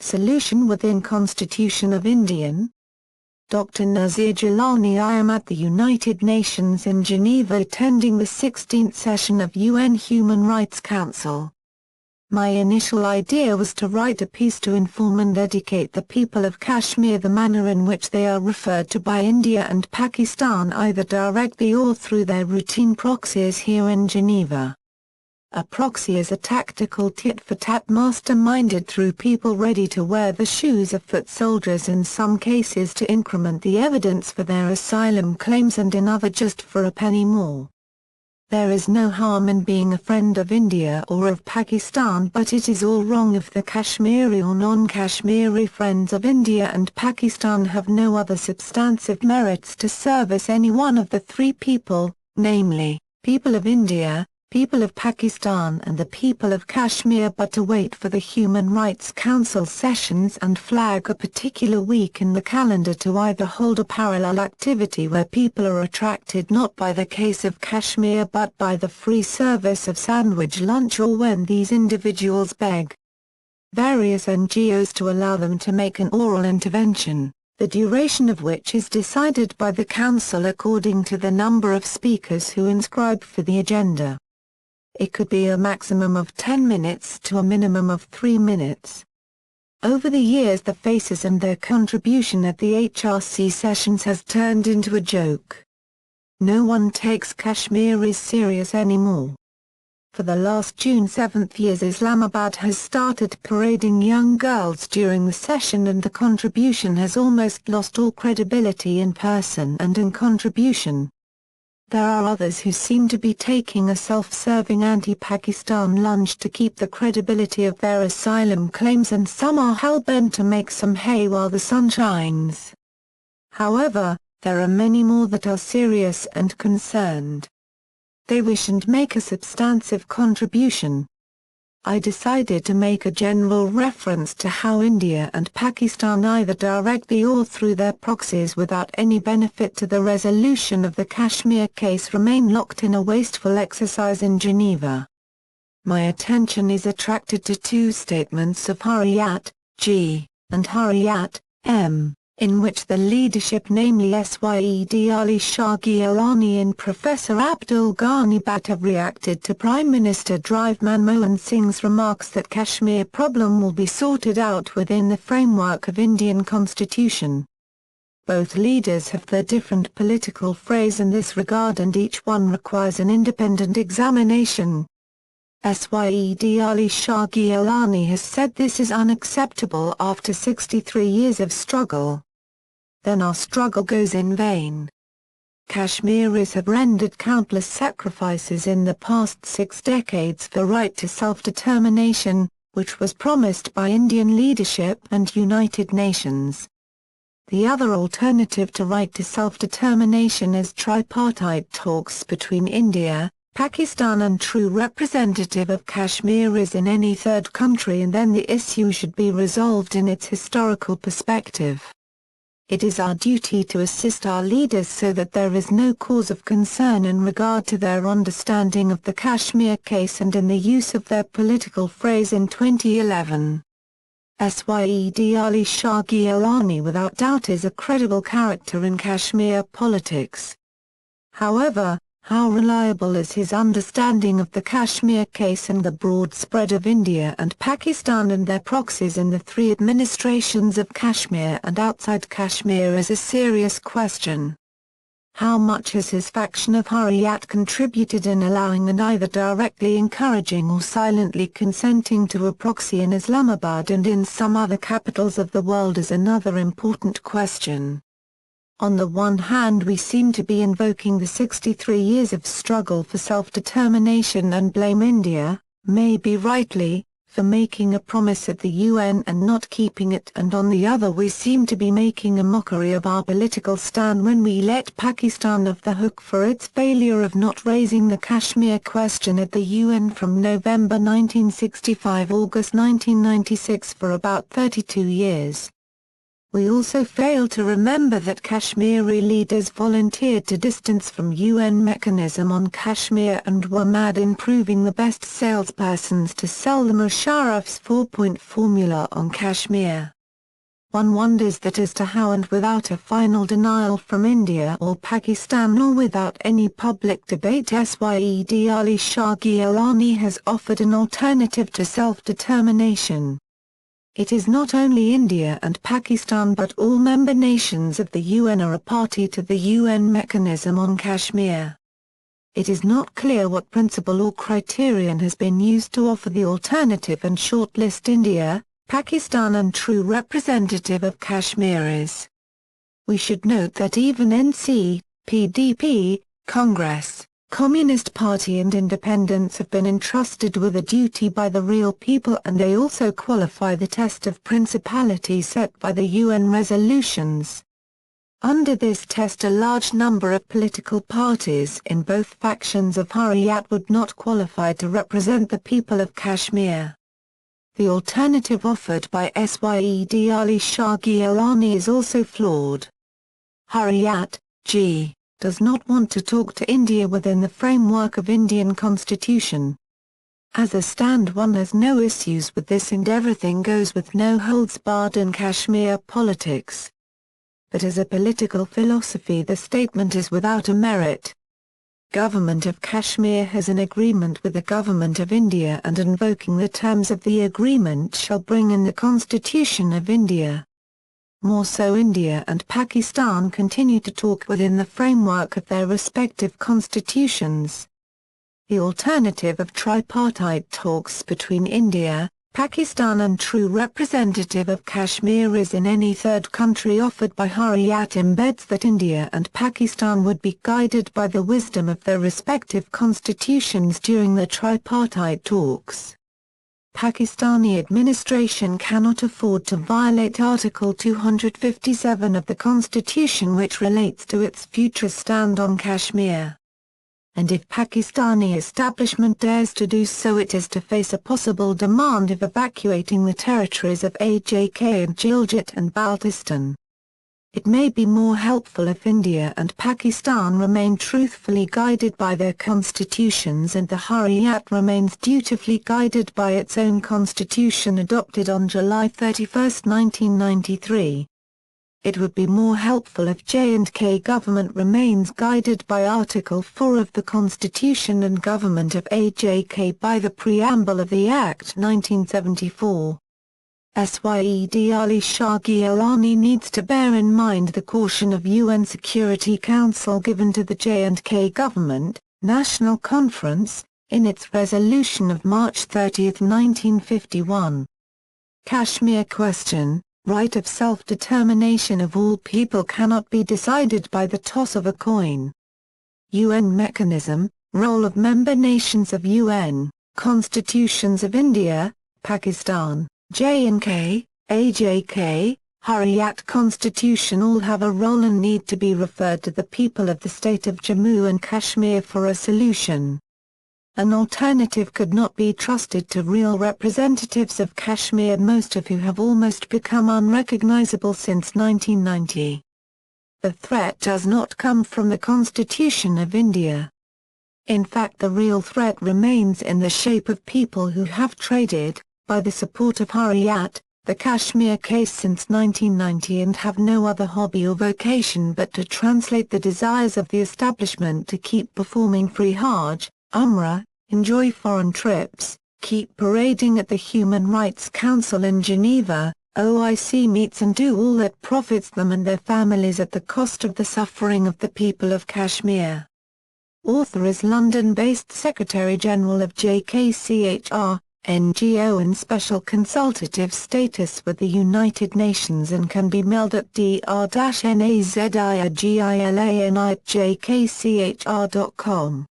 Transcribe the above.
Solution within Constitution of Indian. Dr. Nazir Gilani. I am at the United Nations in Geneva attending the 16th session of UN Human Rights Council. My initial idea was to write a piece to inform and educate the people of Kashmir the manner in which they are referred to by India and Pakistan either directly or through their routine proxies here in Geneva. A proxy is a tactical tit-for-tat masterminded through people ready to wear the shoes of foot soldiers in some cases to increment the evidence for their asylum claims and in other just for a penny more. There is no harm in being a friend of India or of Pakistan, but it is all wrong if the Kashmiri or non-Kashmiri friends of India and Pakistan have no other substantive merits to service any one of the three people, namely, people of India, people of Pakistan and the people of Kashmir, but to wait for the Human Rights Council sessions and flag a particular week in the calendar to either hold a parallel activity where people are attracted not by the case of Kashmir but by the free service of sandwich lunch, or when these individuals beg various NGOs to allow them to make an oral intervention, the duration of which is decided by the Council according to the number of speakers who inscribe for the agenda. It could be a maximum of 10 minutes to a minimum of 3 minutes. Over the years the faces and their contribution at the HRC sessions has turned into a joke. No one takes Kashmiris serious anymore. For the last June 7th years Islamabad has started parading young girls during the session, and the contribution has almost lost all credibility in person and in contribution. There are others who seem to be taking a self-serving anti-Pakistan lunge to keep the credibility of their asylum claims, and some are hell-bent to make some hay while the sun shines. However, there are many more that are serious and concerned. They wish and make a substantive contribution. I decided to make a general reference to how India and Pakistan either directly or through their proxies without any benefit to the resolution of the Kashmir case remain locked in a wasteful exercise in Geneva. My attention is attracted to two statements of Hurriyat, G, and Hurriyat, M, in which the leadership, namely Syed Ali Shah Gilani and Professor Abdul Ghani Bhatt, have reacted to Prime Minister Manmohan Singh's remarks that Kashmir problem will be sorted out within the framework of Indian constitution. Both leaders have their different political phrase in this regard, and each one requires an independent examination. Syed Ali Shah Gilani has said this is unacceptable after 63 years of struggle. Then our struggle goes in vain. Kashmiris have rendered countless sacrifices in the past 6 decades for right to self-determination, which was promised by Indian leadership and United Nations. The other alternative to right to self-determination is tripartite talks between India, Pakistan and true representative of Kashmiris in any third country, and then the issue should be resolved in its historical perspective. It is our duty to assist our leaders so that there is no cause of concern in regard to their understanding of the Kashmir case and in the use of their political phrase in 2011. Syed Ali Shah Gilani without doubt is a credible character in Kashmir politics. However, how reliable is his understanding of the Kashmir case and the broad spread of India and Pakistan and their proxies in the three administrations of Kashmir and outside Kashmir is a serious question. How much has his faction of Hurriyat contributed in allowing and either directly encouraging or silently consenting to a proxy in Islamabad and in some other capitals of the world is another important question. On the one hand, we seem to be invoking the 63 years of struggle for self-determination and blame India, maybe rightly, for making a promise at the UN and not keeping it, and on the other we seem to be making a mockery of our political stand when we let Pakistan off the hook for its failure of not raising the Kashmir question at the UN from November 1965 to August 1996 for about 32 years. We also fail to remember that Kashmiri leaders volunteered to distance from UN mechanism on Kashmir and were mad in proving the best salespersons to sell the Musharraf's 4-point formula on Kashmir. One wonders that as to how, and without a final denial from India or Pakistan nor without any public debate, Syed Ali Shah Gilani has offered an alternative to self-determination. It is not only India and Pakistan but all member nations of the UN are a party to the UN mechanism on Kashmir. It is not clear what principle or criterion has been used to offer the alternative and shortlist India, Pakistan and true representative of Kashmiris. We should note that even NC, PDP, Congress, Communist Party and independents have been entrusted with a duty by the real people, and they also qualify the test of principality set by the UN resolutions. Under this test, a large number of political parties in both factions of Hurriyat would not qualify to represent the people of Kashmir. The alternative offered by Syed Ali Shah Gilani is also flawed. Hurriyat, G. does not want to talk to India within the framework of Indian constitution. As a stand, one has no issues with this and everything goes with no holds barred in Kashmir politics. But as a political philosophy, the statement is without a merit. Government of Kashmir has an agreement with the Government of India, and invoking the terms of the agreement shall bring in the Constitution of India. More so, India and Pakistan continue to talk within the framework of their respective constitutions. The alternative of tripartite talks between India, Pakistan and true representative of Kashmir is in any third country offered by Hurriyat embeds that India and Pakistan would be guided by the wisdom of their respective constitutions during the tripartite talks. Pakistani administration cannot afford to violate Article 257 of the Constitution, which relates to its future stand on Kashmir. And if Pakistani establishment dares to do so, it is to face a possible demand of evacuating the territories of AJK and Gilgit and Baltistan. It may be more helpful if India and Pakistan remain truthfully guided by their constitutions and the Hurriyat remains dutifully guided by its own constitution adopted on July 31, 1993. It would be more helpful if J&K government remains guided by Article 4 of the Constitution and government of AJK by the preamble of the Act 1974. Syed Ali Shah Gilani needs to bear in mind the caution of UN Security Council given to the J&K government, National Conference, in its resolution of March 30, 1951. Kashmir question, right of self-determination of all people cannot be decided by the toss of a coin. UN mechanism, role of member nations of UN, constitutions of India, Pakistan, J&K, AJK, Hurriyat constitution all have a role and need to be referred to the people of the state of Jammu and Kashmir for a solution. An alternative could not be trusted to real representatives of Kashmir, most of who have almost become unrecognizable since 1990. The threat does not come from the Constitution of India. In fact, the real threat remains in the shape of people who have traded, by the support of Hurriyat, the Kashmir case since 1990 and have no other hobby or vocation but to translate the desires of the establishment to keep performing free Hajj, Umrah, enjoy foreign trips, keep parading at the Human Rights Council in Geneva, OIC meets and do all that profits them and their families at the cost of the suffering of the people of Kashmir. Author is London-based Secretary-General of JKCHR, NGO in special consultative status with the United Nations and can be mailed at dr-nazirgilani@jkchr.com.